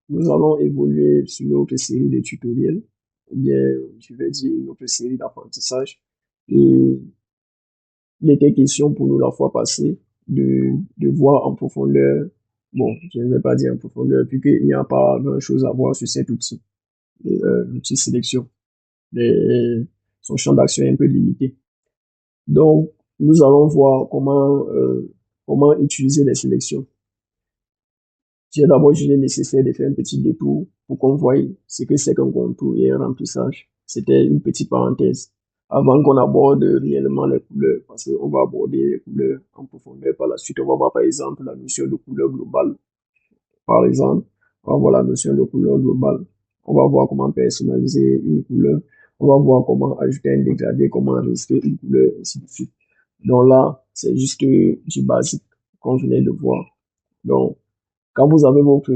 Nous allons évoluer sur notre série de tutoriels, ou bien, je vais dire, notre série d'apprentissage. Et il était question pour nous la fois passée de voir en profondeur, bon, je ne vais pas dire en profondeur, puisqu'il n'y a pas grand-chose à voir sur cet outil, l'outil sélection. Mais son champ d'action est un peu limité. Donc, nous allons voir comment utiliser les sélections. J'ai d'abord jugé nécessaire de faire un petit détour pour qu'on voie ce que c'est qu'un contour et un remplissage. C'était une petite parenthèse. Avant qu'on aborde réellement les couleurs, parce qu'on va aborder les couleurs en profondeur par la suite. On va voir par exemple la notion de couleur globale. Par exemple, on va voir la notion de couleur globale. On va voir comment personnaliser une couleur. On va voir comment ajouter un dégradé, comment enregistrer une couleur, ainsi de suite. Donc là, c'est juste du basique qu'on venait de voir. Donc, quand vous avez votre,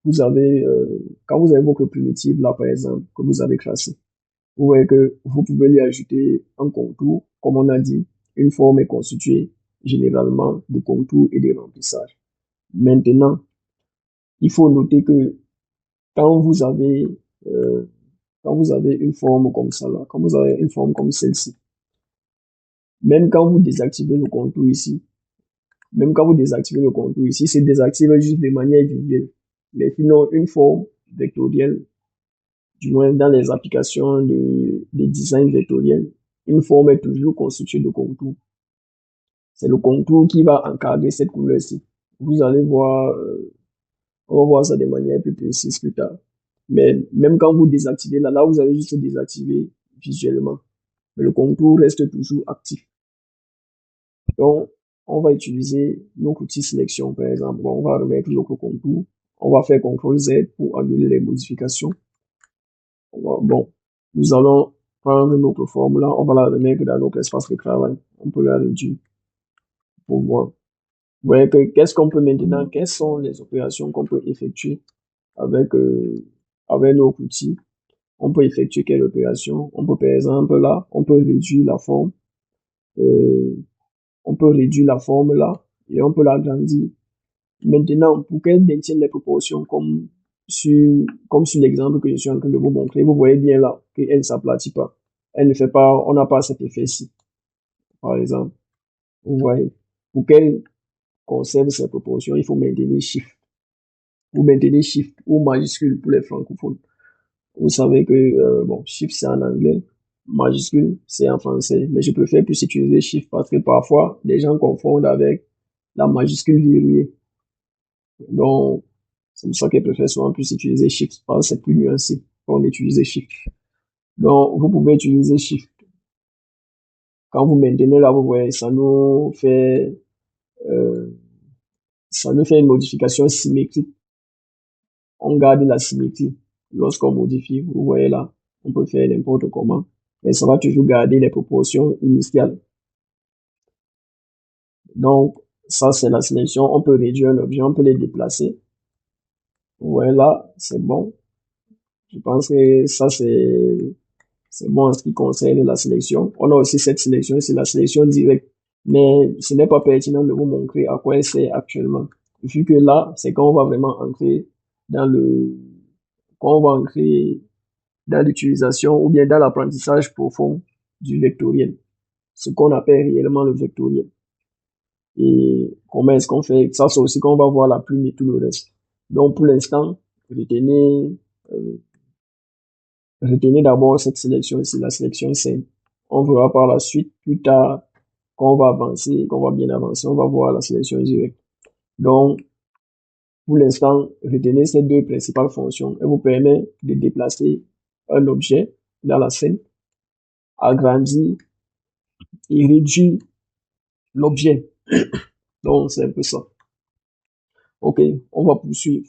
vous avez, quand vous avez votre primitive là, par exemple, que vous avez classé, vous voyez que vous pouvez lui ajouter un contour, comme on a dit, une forme est constituée généralement de contours et de remplissage. Maintenant, il faut noter que quand vous avez, euh, quand vous avez une forme comme ça là, quand vous avez une forme comme celle-ci, même quand vous désactivez le contour ici, même quand vous désactivez le contour ici, c'est désactivé juste de manière visuelle. Mais sinon, une forme vectorielle, du moins dans les applications de design vectoriel, une forme est toujours constituée de contours. C'est le contour qui va encadrer cette couleur-ci. Vous allez voir, on va voir ça de manière plus précise plus tard. Mais même quand vous désactivez là, vous avez juste désactivé visuellement. Mais le contour reste toujours actif. Donc, on va utiliser notre outil sélection, par exemple. Bon, on va remettre notre contour. On va faire CTRL Z pour annuler les modifications. Bon, nous allons prendre notre forme là, on va la remettre dans notre espace de travail. On peut la réduire pour voir. Vous voyez que qu'est-ce qu'on peut maintenant, quelles sont les opérations qu'on peut effectuer avec, avec notre outil. On peut effectuer quelle opération? On peut, par exemple, là, on peut réduire la forme. Euh, on peut réduire la forme là et on peut l'agrandir. Maintenant, pour qu'elle maintienne les proportions comme sur l'exemple que je suis en train de vous montrer, vous voyez bien là qu'elle ne s'aplatit pas. Elle ne fait pas, on n'a pas cet effet-ci, par exemple. Vous voyez. Pour qu'elle conserve ses proportions, il faut maintenir Shift. Vous maintenez Shift ou majuscule pour les francophones. Vous savez que, bon, Shift c'est en anglais, majuscule c'est en français, mais je préfère plus utiliser Shift parce que parfois, les gens confondent avec la majuscule verrouillée. Donc, c'est pour ça qu'elle préfère souvent plus utiliser Shift, parce que c'est plus nuancé quand on utilise Shift. Donc, vous pouvez utiliser Shift. Quand vous maintenez là, vous voyez, euh, ça nous fait une modification symétrique. On garde la symétrie lorsqu'on modifie. Vous voyez là, on peut faire n'importe comment, mais ça va toujours garder les proportions initiales. Donc, ça, c'est la sélection. On peut réduire un objet, on peut les déplacer. Vous voyez là, c'est bon. Je pense que ça, c'est bon en ce qui concerne la sélection. On a aussi cette sélection, c'est la sélection directe. Mais ce n'est pas pertinent de vous montrer à quoi elle sert actuellement. Vu que là, c'est quand on va vraiment entrer dans quand on va entrer dans l'utilisation ou bien dans l'apprentissage profond du vectoriel. Ce qu'on appelle réellement le vectoriel. Et comment est-ce qu'on fait? Ça, c'est aussi qu'on va voir la plume et tout le reste. Donc, pour l'instant, retenez, euh, retenez d'abord cette sélection ici, la sélection simple. On verra par la suite, plus tard, quand on va avancer, qu'on va bien avancer, on va voir la sélection directe. Donc, pour l'instant, retenez ces deux principales fonctions. Elles vous permettent de déplacer un objet dans la scène, agrandir et réduire l'objet. Donc, c'est un peu ça. OK, on va poursuivre.